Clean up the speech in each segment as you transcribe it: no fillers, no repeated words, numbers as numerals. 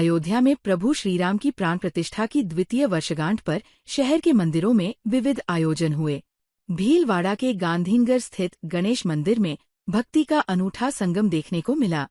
अयोध्या में प्रभु श्रीराम की प्राण प्रतिष्ठा की द्वितीय वर्षगांठ पर शहर के मंदिरों में विविध आयोजन हुए। भीलवाड़ा के गांधीनगर स्थित गणेश मंदिर में भक्ति का अनूठा संगम देखने को मिला।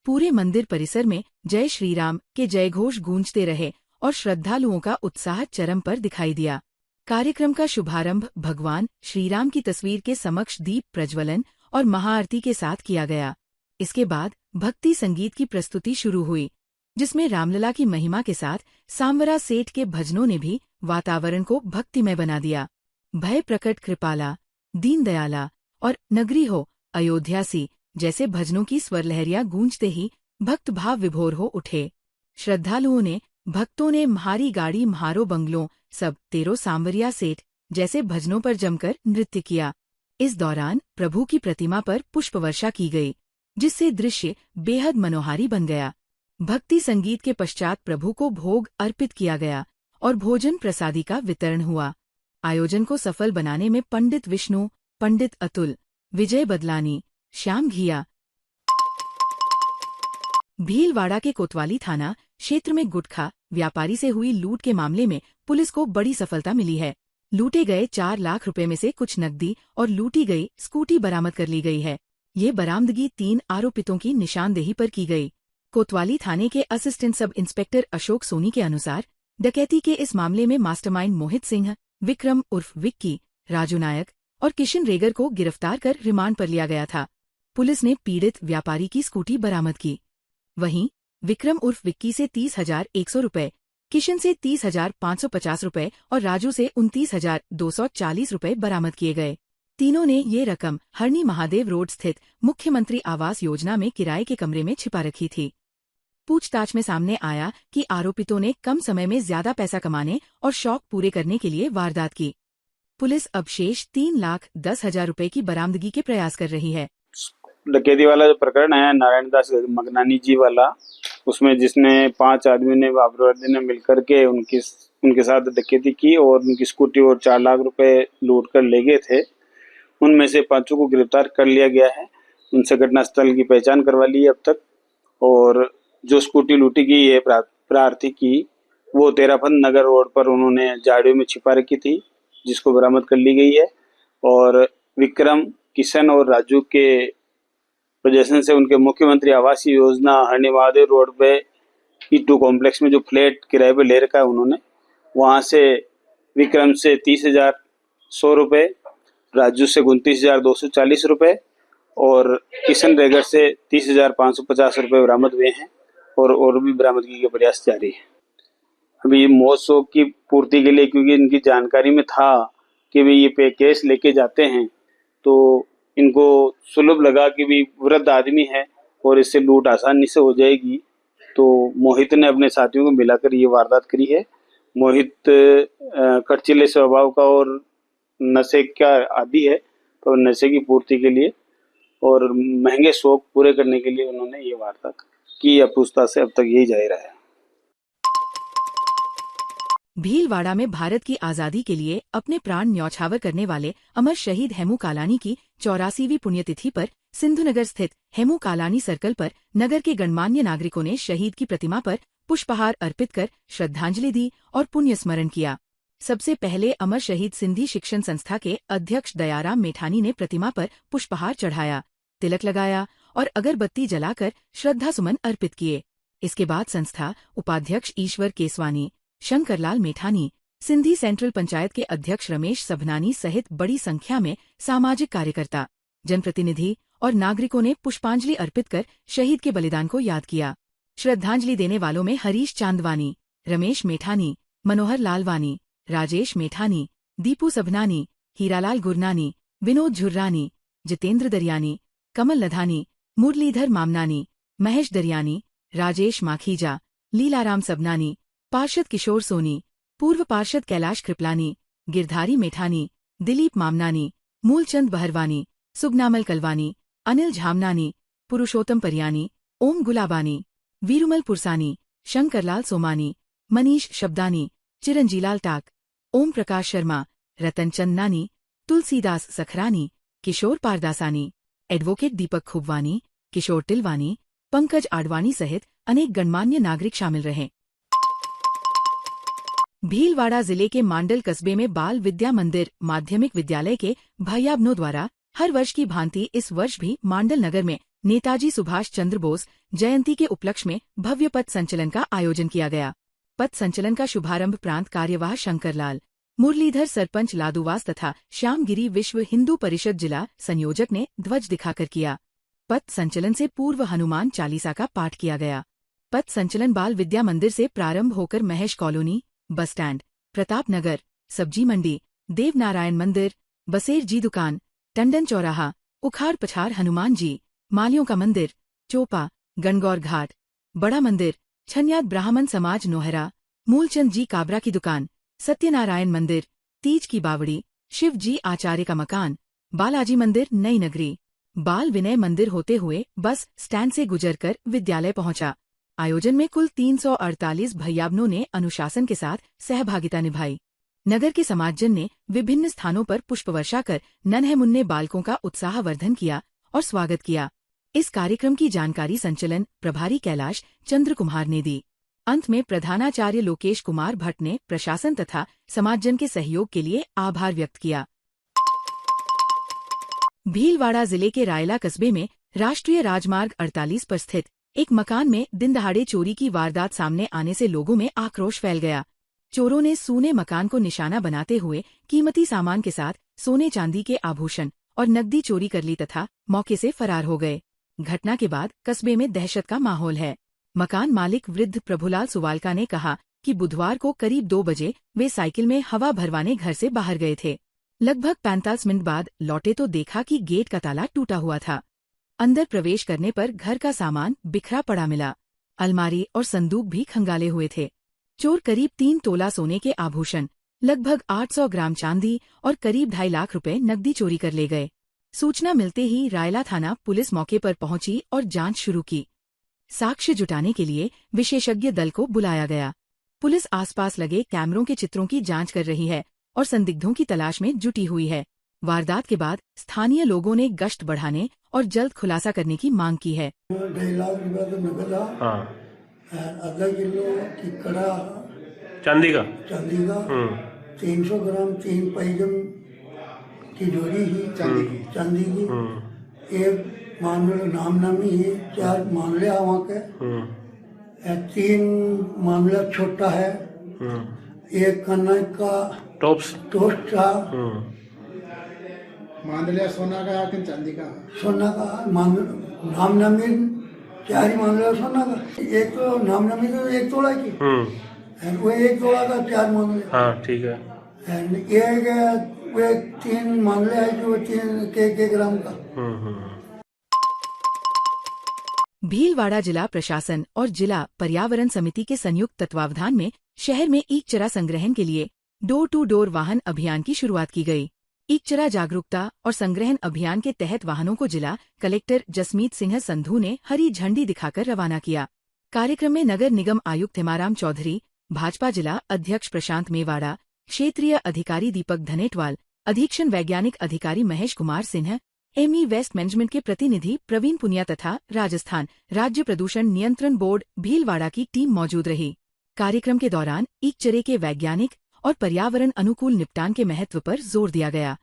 पूरे मंदिर परिसर में जय श्रीराम के जयघोष गूंजते रहे और श्रद्धालुओं का उत्साह चरम पर दिखाई दिया। कार्यक्रम का शुभारंभ भगवान श्रीराम की तस्वीर के समक्ष दीप प्रज्वलन और महाआरती के साथ किया गया। इसके बाद भक्ति संगीत की प्रस्तुति शुरू हुई, जिसमें रामलला की महिमा के साथ सांवरा सेठ के भजनों ने भी वातावरण को भक्तिमय बना दिया। भय प्रकट कृपाला, दीन दयाला और नगरी हो अयोध्या सी जैसे भजनों की स्वरलहरियां गूंजते ही भक्त भाव विभोर हो उठे। श्रद्धालुओं ने भक्तों ने म्हारी गाड़ी म्हारो बंगलों सब तेरो सांवरिया सेठ जैसे भजनों पर जमकर नृत्य किया। इस दौरान प्रभु की प्रतिमा पर पुष्प वर्षा की गई, जिससे दृश्य बेहद मनोहारी बन गया। भक्ति संगीत के पश्चात प्रभु को भोग अर्पित किया गया और भोजन प्रसादी का वितरण हुआ। आयोजन को सफल बनाने में पंडित विष्णु, पंडित अतुल, विजय बदलानी, श्याम घिया। भीलवाड़ा के कोतवाली थाना क्षेत्र में गुटखा व्यापारी से हुई लूट के मामले में पुलिस को बड़ी सफलता मिली है। लूटे गए 4 लाख रुपए में से कुछ नकदी और लूटी गई स्कूटी बरामद कर ली गई है। ये बरामदगी 3 आरोपितों की निशानदेही पर की गई। कोतवाली थाने के assistant sub inspector Ashok Soni के अनुसार डकैती के इस मामले में मास्टरमाइंड मोहित सिंह, विक्रम उर्फ विक्की, राजू नायक और किशन रेगर को गिरफ्तार कर रिमांड पर लिया गया था। पुलिस ने पीड़ित व्यापारी की स्कूटी बरामद की। वहीं विक्रम उर्फ विक्की से 30,100 रुपए, किशन से 30,550 रुपए और राजू से 29,240 रुपए बरामद किए गए। तीनों ने ये रकम हरणी महादेव रोड स्थित मुख्यमंत्री आवास योजना में किराए के कमरे में छिपा रखी थी। पूछताछ में सामने आया कि आरोपितों ने कम समय में ज्यादा पैसा कमाने और शौक पूरे करने के लिए वारदात की। पुलिस अब शेष 3,10,000 रुपए की बरामदगी के प्रयास कर रही है। डकैती वाला जो प्रकरण है नारायणदास मगनानी जी वाला, उसमें जिसने 5 आदमी ने अपराधी ने मिलकर के उनके साथ डकैती की और उनकी स्कूटी और 4 लाख रुपए लूट कर ले गए थे। उनमें से 5 को गिरफ्तार कर लिया गया है। उनसे घटनास्थल की पहचान करवा ली है अब तक। और जो स्कूटी लूटी गई है प्रार्थी की, वो तेरापंथ नगर रोड पर उन्होंने झाड़ियों में छिपा रखी थी, जिसको बरामद कर ली गई है। और विक्रम, किशन और राजू के पोजीशन से उनके मुख्यमंत्री आवास योजना हरणी महादेव रोड पे E2 कॉम्प्लेक्स में जो फ्लैट किराए पे ले रखा है उन्होंने, वहां से विक्रम से 30,100 रुपए, राजू से 29,240 रुपए और किशन रेगर से 30,550 रुपए बरामद हुए हैं और भी बरामदगी के प्रयास जारी है। अभी महोत्सव की पूर्ति के लिए, क्योंकि इनकी जानकारी में था कि भाई ये पे केस लेके जाते हैं, तो इनको सुलभ लगा कि भी वृद्ध आदमी है और इससे लूट आसानी से हो जाएगी, तो मोहित ने अपने साथियों को मिलाकर ये वारदात करी है। मोहित खर्चीले स्वभाव का और नशे का आदी है, तो नशे की पूर्ति के लिए और महंगे शौक पूरे करने के लिए उन्होंने ये वारदात की। पूछताछ से अब तक यही जारी रहा है। भीलवाड़ा में भारत की आजादी के लिए अपने प्राण न्यौछावर करने वाले अमर शहीद हेमू कालानी की 84वीं पुण्यतिथि पर सिंधुनगर स्थित हेमू कालानी सर्कल पर नगर के गणमान्य नागरिकों ने शहीद की प्रतिमा पर पुष्पहार अर्पित कर श्रद्धांजलि दी और पुण्य स्मरण किया। सबसे पहले अमर शहीद सिंधी शिक्षण संस्था के अध्यक्ष दयाराम मेठानी ने प्रतिमा पर पुष्पहार चढ़ाया, तिलक लगाया और अगरबत्ती जलाकर श्रद्धा सुमन अर्पित किए। इसके बाद संस्था उपाध्यक्ष ईश्वर केसवानी, शंकरलाल मेठानी, सिंधी सेंट्रल पंचायत के अध्यक्ष रमेश सभनानी सहित बड़ी संख्या में सामाजिक कार्यकर्ता, जनप्रतिनिधि और नागरिकों ने पुष्पांजलि अर्पित कर शहीद के बलिदान को याद किया। श्रद्धांजलि देने वालों में हरीश चांदवानी, रमेश मेठानी, मनोहर लालवानी, राजेश मेठानी, दीपू सभनानी, हीरालाल गुरनानी, विनोद झुर्रानी, जितेंद्र दरियानी, कमल लधानी, मुरलीधर मामनानी, महेश दरियानी, राजेश माखीजा, लीलाराम सबनानी, पार्षद किशोर सोनी, पूर्व पार्षद कैलाश कृपलानी, गिरधारी मेठानी, दिलीप मामनानी, मूलचंद बहरवानी, सुगनामल कलवानी, अनिल झामनानी, पुरुषोत्तम परियानी, ओम गुलाबानी, वीरुमल पुरसानी, शंकरलाल सोमानी, मनीष शब्दानी, चिरंजीलाल टाक, ओम प्रकाश शर्मा, रतन चंद नानी, तुलसीदास सखरानी, किशोर पारदासानी, एडवोकेट दीपक खुबवानी, किशोर टिलवानी, पंकज आडवाणी सहित अनेक गणमान्य नागरिक शामिल रहे। भीलवाड़ा जिले के मांडल कस्बे में बाल विद्या मंदिर माध्यमिक विद्यालय के भाइयाबनों द्वारा हर वर्ष की भांति इस वर्ष भी मांडल नगर में नेताजी सुभाष चंद्र बोस जयंती के उपलक्ष्य में भव्य पथ संचलन का आयोजन किया गया। पथ संचलन का शुभारंभ प्रांत कार्यवाह शंकरलाल मुरलीधर सरपंच लादूवास तथा श्यामगिरी विश्व हिंदू परिषद जिला संयोजक ने ध्वज दिखाकर किया। पथ संचलन से पूर्व हनुमान चालीसा का पाठ किया गया। पथ संचलन बाल विद्या मंदिर से प्रारंभ होकर Mahesh colony, bus stand, Pratap Nagar, सब्जी मंडी, देवनारायण मंदिर, बसेर जी दुकान, टंडन चौराहा, उखाड़ पछाड़ हनुमान जी, मालियों का मंदिर, चोपा, गणगौर घाट, बड़ा मंदिर, छन्याद ब्राह्मण समाज नोहरा, मूलचंद जी काबरा की दुकान, सत्यनारायण मंदिर, तीज की बावड़ी, शिव जी आचार्य का मकान, बालाजी मंदिर नई नगरी, बाल विनय मंदिर होते हुए बस स्टैंड से गुजरकर विद्यालय पहुंचा। आयोजन में कुल 348 भैयाबनों ने अनुशासन के साथ सहभागिता निभाई। नगर के समाजजन ने विभिन्न स्थानों पर पुष्पवर्षा कर नन्हे मुन्ने बालकों का उत्साहवर्धन किया और स्वागत किया। इस कार्यक्रम की जानकारी संचलन प्रभारी कैलाश चंद्र कुमार ने दी। अंत में प्रधानाचार्य लोकेश कुमार भट्ट ने प्रशासन तथा समाजजन के सहयोग के लिए आभार व्यक्त किया। भीलवाड़ा जिले के रायला कस्बे में राष्ट्रीय राजमार्ग 48 पर स्थित एक मकान में दिनदहाड़े चोरी की वारदात सामने आने से लोगों में आक्रोश फैल गया। चोरों ने सूने मकान को निशाना बनाते हुए कीमती सामान के साथ सोने चांदी के आभूषण और नकदी चोरी कर ली तथा मौके से फरार हो गए। घटना के बाद कस्बे में दहशत का माहौल है। मकान मालिक वृद्ध प्रभुलाल सुवालका ने कहा कि बुधवार को करीब 2 बजे वे साइकिल में हवा भरवाने घर से बाहर गए थे। लगभग 45 मिनट बाद लौटे तो देखा कि गेट का ताला टूटा हुआ था। अंदर प्रवेश करने पर घर का सामान बिखरा पड़ा मिला। अलमारी और संदूक भी खंगाले हुए थे। चोर करीब 3 तोला सोने के आभूषण, लगभग 800 ग्राम चांदी और करीब 2.5 लाख रुपए नकदी चोरी कर ले गए। सूचना मिलते ही रायला थाना पुलिस मौके पर पहुंची और जांच शुरू की। साक्ष्य जुटाने के लिए विशेषज्ञ दल को बुलाया गया। पुलिस आसपास लगे कैमरों के चित्रों की जांच कर रही है और संदिग्धों की तलाश में जुटी हुई है। वारदात के बाद स्थानीय लोगों ने गश्त बढ़ाने और जल्द खुलासा करने की मांग की है। 2.5 लाख रुपया तो नकद था, आधा किलो की कड़ा चांदी का 300 ग्राम 3 पैगम की जोड़ी ही चांदी की, एक मामले नाम नामी है, 4 मामले वहाँ के, 3 मामला छोटा है, एक कनक का टोस्ट था, मामला सोना का कि चांदी का? सोना का नाम नामी 4 ही मामला सोना का, एक तो नाम नामी तो 1 तोला की, वो 1 तोला का 4 मामले। हाँ ठीक है। एक वो 3 मामले है जो 3 के ग्राम का। भीलवाड़ा जिला प्रशासन और जिला पर्यावरण समिति के संयुक्त तत्वावधान में शहर में ईकचरा संग्रहण के लिए डोर टू डोर वाहन अभियान की शुरुआत की गई। ईकचरा जागरूकता और संग्रहण अभियान के तहत वाहनों को जिला कलेक्टर जसमीत सिंह संधू ने हरी झंडी दिखाकर रवाना किया। कार्यक्रम में नगर निगम आयुक्त हेमाराम चौधरी, भाजपा जिला अध्यक्ष प्रशांत मेवाड़ा, क्षेत्रीय अधिकारी दीपक धनेटवाल, अधीक्षण वैज्ञानिक अधिकारी Mahesh Kumar Sinha, ME waste management के प्रतिनिधि प्रवीण पुनिया तथा राजस्थान राज्य प्रदूषण नियंत्रण बोर्ड भीलवाड़ा की टीम मौजूद रही। कार्यक्रम के दौरान ईकचरे के वैज्ञानिक और पर्यावरण अनुकूल निपटान के महत्व पर जोर दिया गया।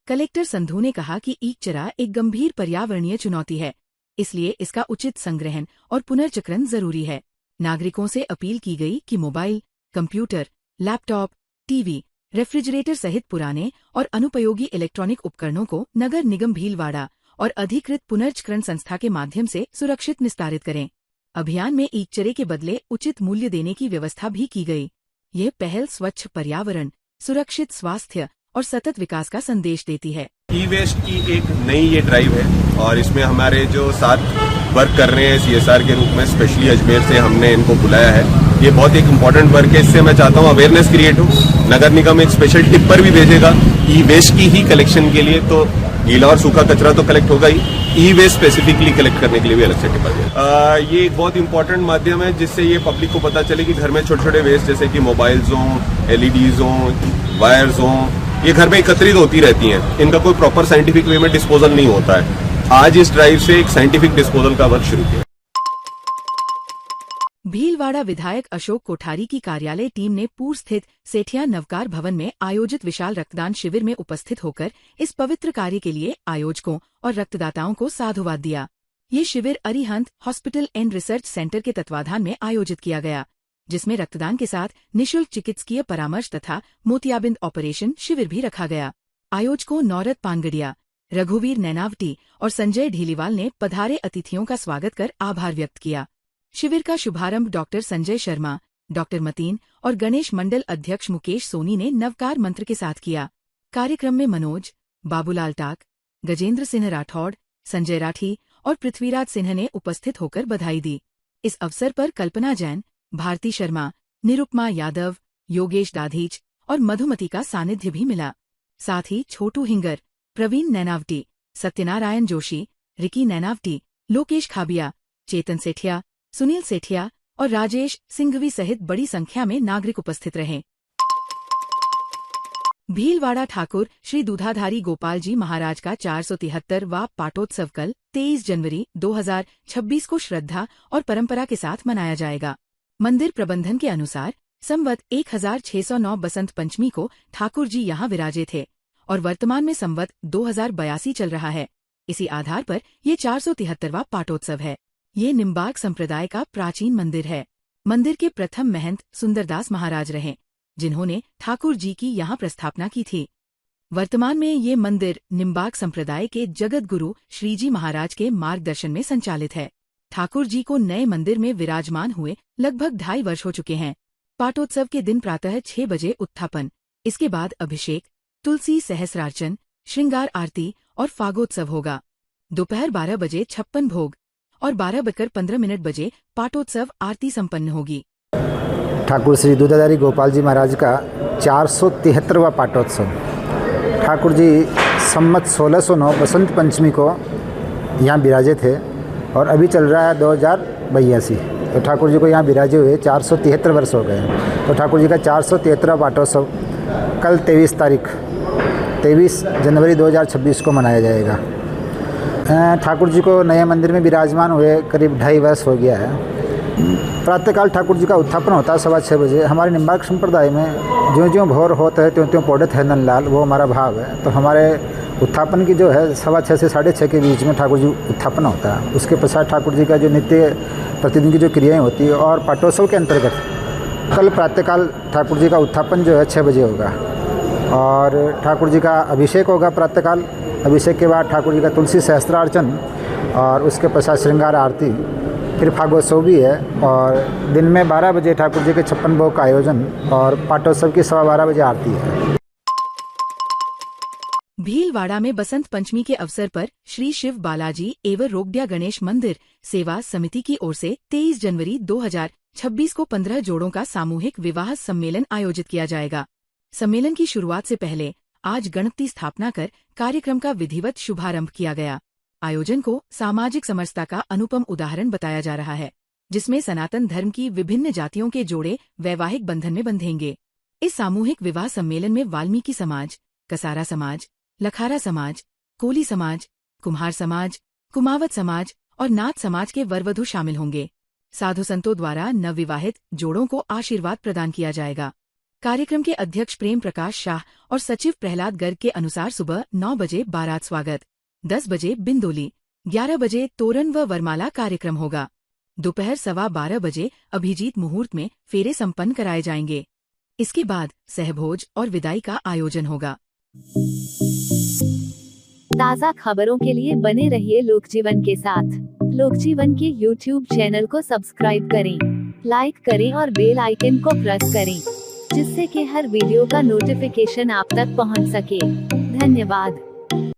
कलेक्टर संधू ने कहा कि ईकचरा एक गंभीर पर्यावरणीय चुनौती है, इसलिए इसका उचित संग्रहण और पुनर्चक्रण जरूरी है। नागरिकों से अपील की गई कि mobile, computer, laptop, TV, refrigerator सहित पुराने और अनुपयोगी इलेक्ट्रॉनिक उपकरणों को नगर निगम भीलवाड़ा और अधिकृत पुनर्चक्रण संस्था के माध्यम से सुरक्षित निस्तारित करें। अभियान में ईकचरे के बदले उचित मूल्य देने की व्यवस्था भी की गई। यह पहल स्वच्छ पर्यावरण, सुरक्षित स्वास्थ्य और सतत विकास का संदेश देती है। ई वेस्ट की एक नई ये ड्राइव है और इसमें हमारे जो साथ वर्क कर रहे हैं CSR के रूप में स्पेशली अजमेर से हमने इनको बुलाया है। ये बहुत एक इम्पोर्टेंट वर्क है, इससे मैं चाहता हूँ अवेयरनेस क्रिएट हो। नगर निगम एक स्पेशल टिप्पर भी भेजेगा ई वेस्ट की ही कलेक्शन के लिए, तो गीला और सूखा कचरा तो कलेक्ट होगा ही, ई वेस्ट स्पेसिफिकली कलेक्ट करने के लिए भी अलग से टिप्पर देगा। ये एक बहुत इंपॉर्टेंट माध्यम है जिससे ये पब्लिक को पता चले कि घर में छोटे छोटे वेस्ट जैसे कि मोबाइल्स हों, LEDs हों, वायर्स हों, ये घर में एकत्रित होती रहती हैं। इनका कोई प्रॉपर साइंटिफिक वे में डिस्पोजल नहीं होता है। आज इस ड्राइव से एक साइंटिफिक डिस्पोजल का वर्क शुरू किया। भीलवाड़ा विधायक अशोक कोठारी की कार्यालय टीम ने पूर्व स्थित सेठिया नवकार भवन में आयोजित विशाल रक्तदान शिविर में उपस्थित होकर इस पवित्र कार्य के लिए आयोजकों और रक्तदाताओं को साधुवाद दिया। ये शिविर Arihant hospital and research centre के तत्वाधान में आयोजित किया गया, जिसमें रक्तदान के साथ निःशुल्क चिकित्सकीय परामर्श तथा मोतियाबिंद ऑपरेशन शिविर भी रखा गया। आयोजकों नौरत पानगडिया, रघुवीर नैनावटी और संजय ढीलीवाल ने पधारे अतिथियों का स्वागत कर आभार व्यक्त किया। शिविर का शुभारंभ डॉक्टर संजय शर्मा, डॉक्टर मतीन और गणेश मंडल अध्यक्ष मुकेश सोनी ने नवकार मंत्र के साथ किया। कार्यक्रम में मनोज, बाबूलाल टाक, गजेंद्र सिंह राठौड़, संजय राठी और पृथ्वीराज सिन्हा ने उपस्थित होकर बधाई दी। इस अवसर पर कल्पना जैन, भारती शर्मा, निरुपमा यादव, योगेश दाधीच और मधुमती का सानिध्य भी मिला। साथ ही छोटू हिंगर, प्रवीण नैनावटी, सत्यनारायण जोशी, रिकी नैनावटी, लोकेश खाबिया, चेतन सेठिया, सुनील सेठिया और राजेश सिंघवी सहित बड़ी संख्या में नागरिक उपस्थित रहे। भीलवाड़ा ठाकुर श्री दूधाधारी गोपाल जी महाराज का 473वां पाटोत्सव कल 23 जनवरी 2026 को श्रद्धा और परंपरा के साथ मनाया जाएगा। मंदिर प्रबंधन के अनुसार संवत 1609 बसंत पंचमी को ठाकुर जी यहाँ विराजे थे और वर्तमान में संवत 2082 चल रहा है। इसी आधार पर ये 473वां पाटोत्सव है। ये निम्बार्क संप्रदाय का प्राचीन मंदिर है। मंदिर के प्रथम महंत सुंदरदास महाराज रहे, जिन्होंने ठाकुर जी की यहाँ प्रस्थापना की थी। वर्तमान में ये मंदिर निम्बार्क संप्रदाय के जगत गुरु श्रीजी महाराज के मार्गदर्शन में संचालित है। ठाकुर जी को नए मंदिर में विराजमान हुए लगभग 2.5 वर्ष हो चुके हैं। पाटोत्सव के दिन प्रातः 6 बजे उत्थापन, इसके बाद अभिषेक, तुलसी सहस्रार्चन, श्रृंगार आरती और फागोत्सव होगा। दोपहर 12 बजे 56 भोग और 12:15 बजे पाटोत्सव आरती संपन्न होगी। ठाकुर श्री दूधाधारी गोपाल जी महाराज का 473वां पाटोत्सव। ठाकुर जी संमत 1609 बसंत पंचमी को यहाँ विराजे थे और अभी चल रहा है 2082। तो ठाकुर जी को यहाँ विराजे हुए 473 वर्ष हो गए। तो ठाकुर जी का 473वां पाटोत्सव कल 23 जनवरी 2026 को मनाया जाएगा। ठाकुर जी को नए मंदिर में विराजमान हुए करीब 2.5 वर्ष हो गया है। प्रातःकाल ठाकुर जी का उत्थापन होता है 6:15 बजे। हमारे निम्बार्क संप्रदाय में ज्यों-ज्यों भोर होता है त्यों-त्यों पौड़त है नंदलाल, वो हमारा भाव है। तो हमारे उत्थापन की जो है 6:15 से 6:30 के बीच में ठाकुर जी उत्थापन होता है। उसके पश्चात ठाकुर जी का जो नित्य प्रतिदिन की जो क्रियाएँ होती है और पाटोत्सव के अंतर्गत कल प्रातःकाल ठाकुर जी का उत्थापन जो है 6 बजे होगा और ठाकुर जी का अभिषेक होगा प्रातःकाल। अभिषेक के बाद ठाकुर जी का तुलसी सहस्त्रार्चन और उसके पश्चात श्रृंगार आरती, फिर फागोत्सव भी है और दिन में 12 बजे ठाकुर जी के 56 भोग का आयोजन और पाटोत्सव की 12:15 बजे आरती है। भीलवाड़ा में बसंत पंचमी के अवसर पर श्री शिव बालाजी एवं रोगड्या गणेश मंदिर सेवा समिति की ओर से 23 जनवरी 2026 को 15 जोड़ों का सामूहिक विवाह सम्मेलन आयोजित किया जाएगा। सम्मेलन की शुरुआत से पहले आज गणपति स्थापना कर कार्यक्रम का विधिवत शुभारंभ किया गया। आयोजन को सामाजिक समरसता का अनुपम उदाहरण बताया जा रहा है, जिसमें सनातन धर्म की विभिन्न जातियों के जोड़े वैवाहिक बंधन में बंधेंगे। इस सामूहिक विवाह सम्मेलन में वाल्मीकि समाज, कसारा समाज, लखारा समाज, कोली समाज, कुम्हार समाज, कुमावत समाज और नाथ समाज के वरवधु शामिल होंगे। साधु संतों द्वारा नवविवाहित जोड़ों को आशीर्वाद प्रदान किया जाएगा। कार्यक्रम के अध्यक्ष प्रेम प्रकाश शाह और सचिव प्रहलाद गर्ग के अनुसार सुबह 9 बजे बारात स्वागत, 10 बजे बिंदोली, 11 बजे तोरण व वरमाला कार्यक्रम होगा। दोपहर 12:15 बजे अभिजीत मुहूर्त में फेरे संपन्न कराए जाएंगे। इसके बाद सहभोज और विदाई का आयोजन होगा। ताज़ा खबरों के लिए बने रहिए लोकजीवन के साथ। लोकजीवन के YouTube चैनल को सब्सक्राइब करें, लाइक करें और बेल आइकन को प्रेस करें, जिससे कि हर वीडियो का नोटिफिकेशन आप तक पहुंच सके। धन्यवाद।